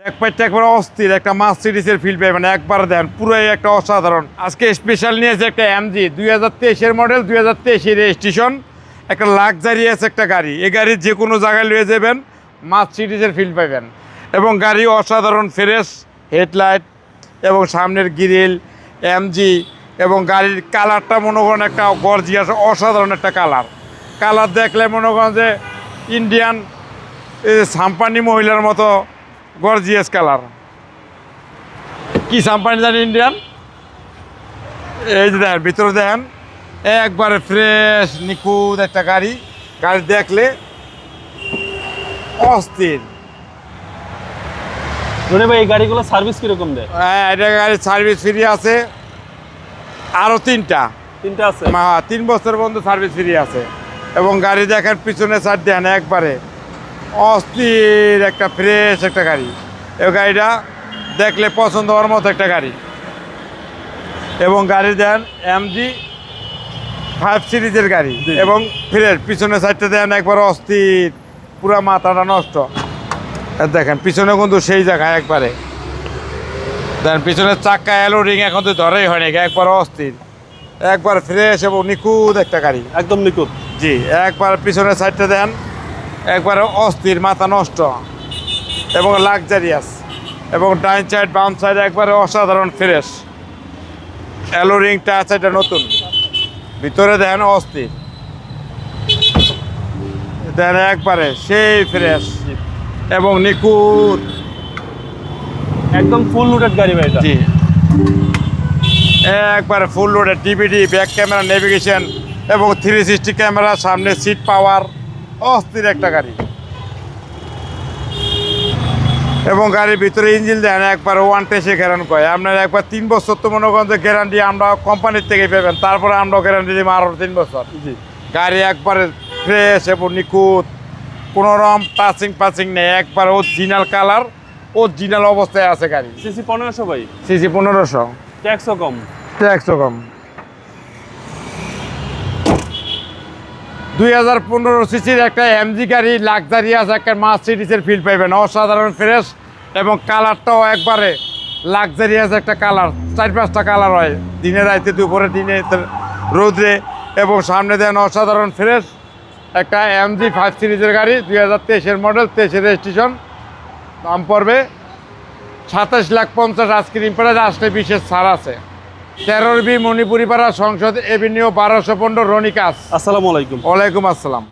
একবারটা একবার অস্থির একটা মার্সিডিজের ফিল পাই মানে একবার দেন পুরোই একটা অসাধারণ। আজকে স্পেশাল নিয়েছে একটা এমজি 2023-এর মডেল, 2023 রেজিস্ট্রেশন, একটা লাক্সারিয়াস একটা গাড়ি। এই গাড়ির যে কোনো জায়গায় নিয়ে যাবেন মার্সিডিজের ফিল পাবেন এবং গাড়ি অসাধারণ ফ্রেশ, হেডলাইট এবং সামনের গ্রিল এমজি এবং গাড়ির কালারটা মনে করেন একটা গর্জিয়াস অসাধারণ একটা কালার দেখলে মনে করেন যে ইন্ডিয়ান সাম্পানি মহিলার মতো গর্জিয়াস কালার। কি সাম্পানি জানি ইন্ডিয়ান। এই যে দেখেন ভিতরে দেখেন একবারে ফ্রেশ নিখুঁত একটা গাড়ি দেখলে অস্থির। রনি ভাই এই গাড়িগুলো সার্ভিস কিরকম দেয়? হ্যাঁ, এটা গাড়ির সার্ভিস ফ্রি আছে আরও তিনটা আছে। হ্যাঁ, 3 বছর পর্যন্ত সার্ভিস ফ্রি আছে এবং গাড়ি দেখেন পিছনে সাইড দেন একবারে অস্থির একটা ফ্রেশ একটা গাড়ি। এই গাড়িটা দেখলে পছন্দ হওয়ার মতো একটা গাড়ি এবং গাড়ি দেন এমজি 5 সিরিজের গাড়ি এবং ফ্রেশ। পিছনে সাইডটা দেন একবার অস্থির, পুরা মাথাটা নষ্ট। দেখেন পিছনে কিন্তু সেই জায়গায় একবারে দেন পিছনের চাক্কা এলো রিং এখন তো ধরেই হয়নি, একবার অস্থির, একবার ফ্রেশ এবং নিখুঁত একটা গাড়ি, একদম নিখুঁত। জি একবার পিছনের সাইডটা দেন একবার অস্থির, মাথা নষ্ট এবং লাক্সারিয়াস এবং ডাইন সাইড বাম সাইড একবারে অসাধারণ ফ্রেশ। এলো রিং টাচ এটা নতুন, ভিতরে দেন অস্থির, দেন একবারে সেই ফ্রেশ এবং নিখুঁত, একদম ফুল লোডেড গাড়ি ভাই এটা। জি একবারে full loaded, DVD, back camera, navigation এবং 360 ক্যামেরা, সামনে সিট পাওয়ার, অস্থির একটা গাড়ি এবং গাড়ির ভিতরে ইঞ্জিন দেন একবার ওয়ান টেস্টে গ্যারান্টি করে আপনার একবার 3 বছর তো মনে করেন যে গ্যারান্টি আমরা কোম্পানির থেকে পাবেন, তারপরে আমরা গ্যারান্টি দিব আরও 3 বছর। জি গাড়ি একবারে ফ্রেশ এবং নিখুঁত, কোনো রকম টাচিং নেই, একবার অরিজিনাল কালার, অরিজিনাল অবস্থায় আছে গাড়ি। সিসি 1500 ভাই, সিসি 1500, ট্যাক্সও কম। ট্যাক্সও কম। 2015 সিসির একটা এমজি গাড়ি লাক্সারিয়াস একটা মার্সিডিজের ফিল পাইবেন, অসাধারণ ফ্রেশ এবং কালারটাও একবারে লাক্সারিয়াস একটা কালার। 4-5টা কালার হয়, দিনে রাইতে, দুপুরে, দিনে রোদ্রে এবং সামনে দেন অসাধারণ ফ্রেশ একটা এমজি 5 সিরিজের গাড়ি, 2023-এর মডেল, 23-এর রেজিস্ট্রেশন। দাম পড়বে 27,50,000। আজকের ইম্পারেজ আসলে বিশেষ ছাড় আছে। 13B মণিপুরি পাড়া, সংসদ এভিনিউ, 1215, রনিকাস। আসসালামু আলাইকুম। ওয়ালাইকুম আসসালাম।